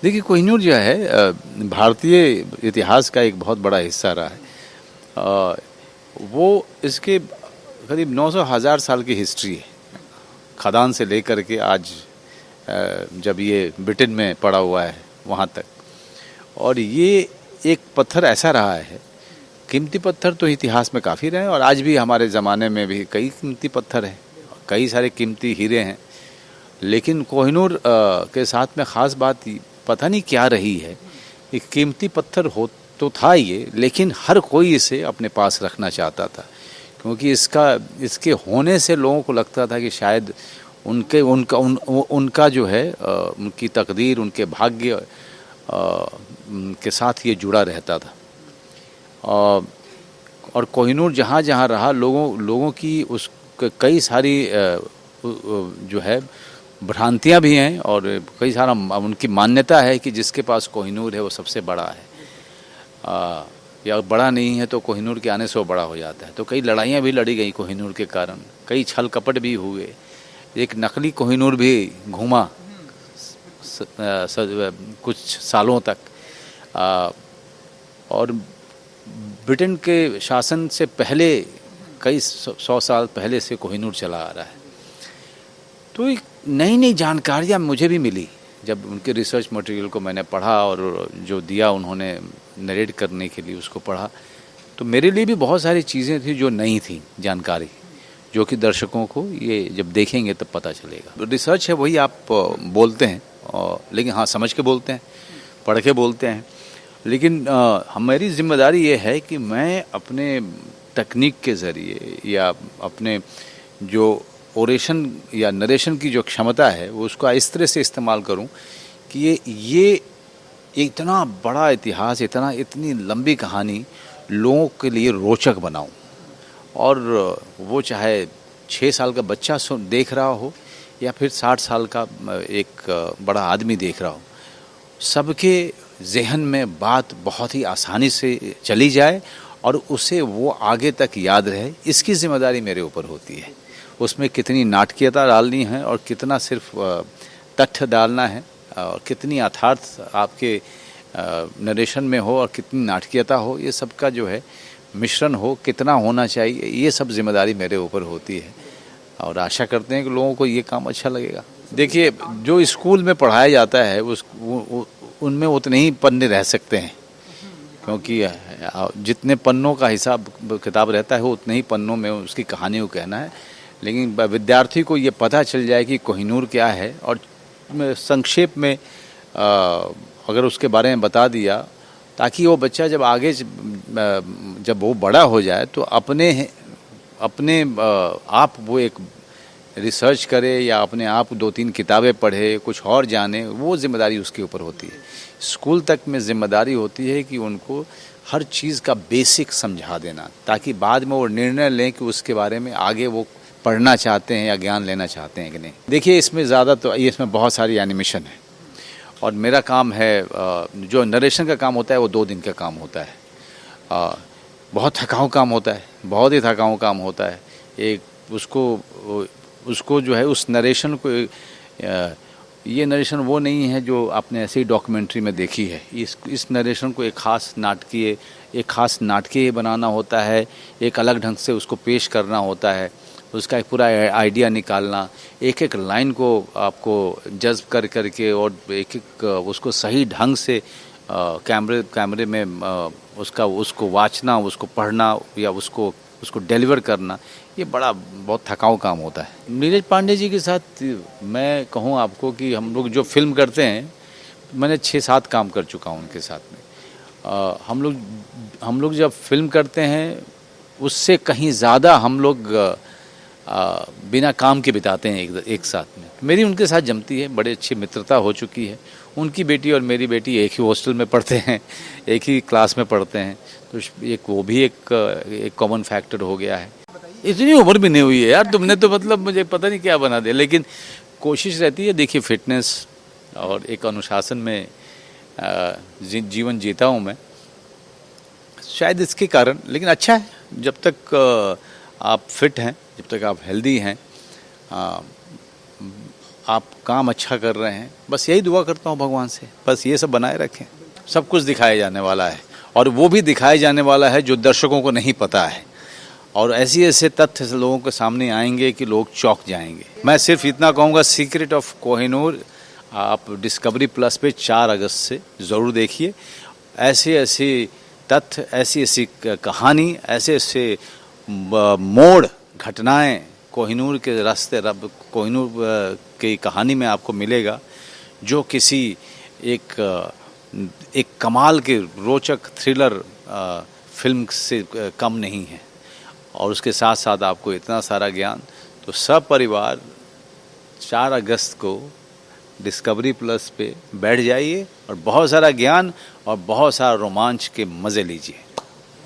देखिए, कोहिनूर जो है भारतीय इतिहास का एक बहुत बड़ा हिस्सा रहा है। अ, वो इसके करीब 900 हज़ार साल की हिस्ट्री है, खदान से लेकर के आज जब ये ब्रिटेन में पड़ा हुआ है वहाँ तक। और ये एक पत्थर ऐसा रहा है, कीमती पत्थर तो इतिहास में काफ़ी रहे हैं और आज भी हमारे ज़माने में भी कई कीमती पत्थर हैं, कई सारे कीमती हीरे हैं। लेकिन कोहिनूर के साथ में ख़ास बात पता नहीं क्या रही है, एक कीमती पत्थर हो तो था ये, लेकिन हर कोई इसे अपने पास रखना चाहता था, क्योंकि इसके होने से लोगों को लगता था कि शायद उनका जो है उनकी तकदीर, उनके भाग्य के साथ ये जुड़ा रहता था। और कोहिनूर जहाँ जहाँ रहा, लोगों की उस कई सारी जो है भ्रांतियाँ भी हैं और कई सारा उनकी मान्यता है कि जिसके पास कोहिनूर है वो सबसे बड़ा है, या बड़ा नहीं है तो कोहिनूर के आने से वो बड़ा हो जाता है। तो कई लड़ाइयाँ भी लड़ी गई कोहिनूर के कारण, कई छल कपट भी हुए। एक नकली कोहिनूर भी घूमा कुछ सालों तक, और ब्रिटेन के शासन से पहले कई 100 साल पहले से कोहिनूर चला आ रहा है। तो एक नई नई जानकारियाँ मुझे भी मिली जब उनके रिसर्च मटेरियल को मैंने पढ़ा और जो दिया उन्होंने नरेट करने के लिए उसको पढ़ा, तो मेरे लिए भी बहुत सारी चीज़ें थी जो नई थी जानकारी, जो कि दर्शकों को ये जब देखेंगे तब पता चलेगा। रिसर्च है वही आप बोलते हैं, लेकिन हाँ समझ के बोलते हैं, पढ़ के बोलते हैं। लेकिन हमारी जिम्मेदारी ये है कि मैं अपने तकनीक के ज़रिए या अपने जो ओरेशन या नरेशन की जो क्षमता है वो उसको इस तरह से इस्तेमाल करूं कि ये इतना बड़ा इतिहास, इतनी लंबी कहानी लोगों के लिए रोचक बनाऊं। और वो चाहे 6 साल का बच्चा देख रहा हो या फिर 60 साल का एक बड़ा आदमी देख रहा हो, सबके जहन में बात बहुत ही आसानी से चली जाए और उसे वो आगे तक याद रहे। इसकी जिम्मेदारी मेरे ऊपर होती है। उसमें कितनी नाटकीयता डालनी है और कितना सिर्फ तथ्य डालना है, और कितनी यथार्थ आपके नरेशन में हो और कितनी नाटकीयता हो, ये सब का जो है मिश्रण हो, कितना होना चाहिए, ये सब जिम्मेदारी मेरे ऊपर होती है। और आशा करते हैं कि लोगों को ये काम अच्छा लगेगा। देखिए, जो स्कूल में पढ़ाया जाता है उनमें उतने ही पन्ने रह सकते हैं, क्योंकि जितने पन्नों का हिसाब किताब रहता है वो उतने ही पन्नों में उसकी कहानी को कहना है। लेकिन विद्यार्थी को ये पता चल जाए कि कोहिनूर क्या है, और संक्षेप में अगर उसके बारे में बता दिया, ताकि वो बच्चा जब आगे जब वो बड़ा हो जाए तो अपने आप वो एक रिसर्च करे या अपने आप 2-3 किताबें पढ़े, कुछ और जाने, वो जिम्मेदारी उसके ऊपर होती है। स्कूल तक में जिम्मेदारी होती है कि उनको हर चीज़ का बेसिक समझा देना, ताकि बाद में वो निर्णय लें कि उसके बारे में आगे वो पढ़ना चाहते हैं या ज्ञान लेना चाहते हैं कि नहीं। देखिए, इसमें ज़्यादा तो इसमें बहुत सारी एनिमेशन है और मेरा काम है, जो नरेशन का काम होता है वो 2 दिन का काम होता है। बहुत थकाऊ काम होता है, बहुत ही थकाऊ काम होता है। एक उसको जो है उस नरेशन को, ये नरेशन वो नहीं है जो आपने ऐसे ही डॉक्यूमेंट्री में देखी है। इस नरेशन को एक ख़ास नाटकीय बनाना होता है, एक अलग ढंग से उसको पेश करना होता है, उसका एक पूरा आइडिया निकालना, एक एक लाइन को आपको जज्ब कर करके और एक एक उसको सही ढंग से कैमरे में उसको वाचना, उसको पढ़ना या उसको डिलीवर करना, ये बहुत थकाऊ काम होता है। नीरज पांडे जी के साथ मैं कहूँ आपको कि हम लोग जो फिल्म करते हैं, मैंने 6-7 काम कर चुका हूँ उनके साथ में। हम लोग जब फिल्म करते हैं उससे कहीं ज़्यादा हम लोग बिना काम के बिताते हैं एक साथ में। मेरी उनके साथ जमती है, बड़ी अच्छी मित्रता हो चुकी है। उनकी बेटी और मेरी बेटी एक ही हॉस्टल में पढ़ते हैं, एक ही क्लास में पढ़ते हैं, तो वो भी एक कॉमन फैक्टर हो गया है। इतनी उम्र भी नहीं हुई है यार, तुमने तो मतलब मुझे पता नहीं क्या बना दिया। लेकिन कोशिश रहती है, देखिए फिटनेस और एक अनुशासन में जीवन जीता हूँ मैं, शायद इसके कारण। लेकिन अच्छा है, जब तक आप फिट हैं, जब तक आप हेल्दी हैं, आप काम अच्छा कर रहे हैं, बस यही दुआ करता हूँ भगवान से, बस ये सब बनाए रखें। सब कुछ दिखाया जाने वाला है, और वो भी दिखाया जाने वाला है जो दर्शकों को नहीं पता है, और ऐसे ऐसे तथ्य लोगों के सामने आएंगे कि लोग चौंक जाएंगे। मैं सिर्फ इतना कहूँगा, सीक्रेट ऑफ कोहिनूर आप डिस्कवरी प्लस पे 4 अगस्त से ज़रूर देखिए। ऐसे ऐसे तथ्य, ऐसी ऐसी कहानी, ऐसे ऐसे मोड़, घटनाएं कोहिनूर के रास्ते, कोहिनूर की कहानी में आपको मिलेगा, जो किसी एक कमाल के रोचक थ्रिलर फिल्म से कम नहीं है। और उसके साथ साथ आपको इतना सारा ज्ञान, तो सब परिवार 4 अगस्त को डिस्कवरी प्लस पे बैठ जाइए और बहुत सारा ज्ञान और बहुत सारा रोमांच के मज़े लीजिए।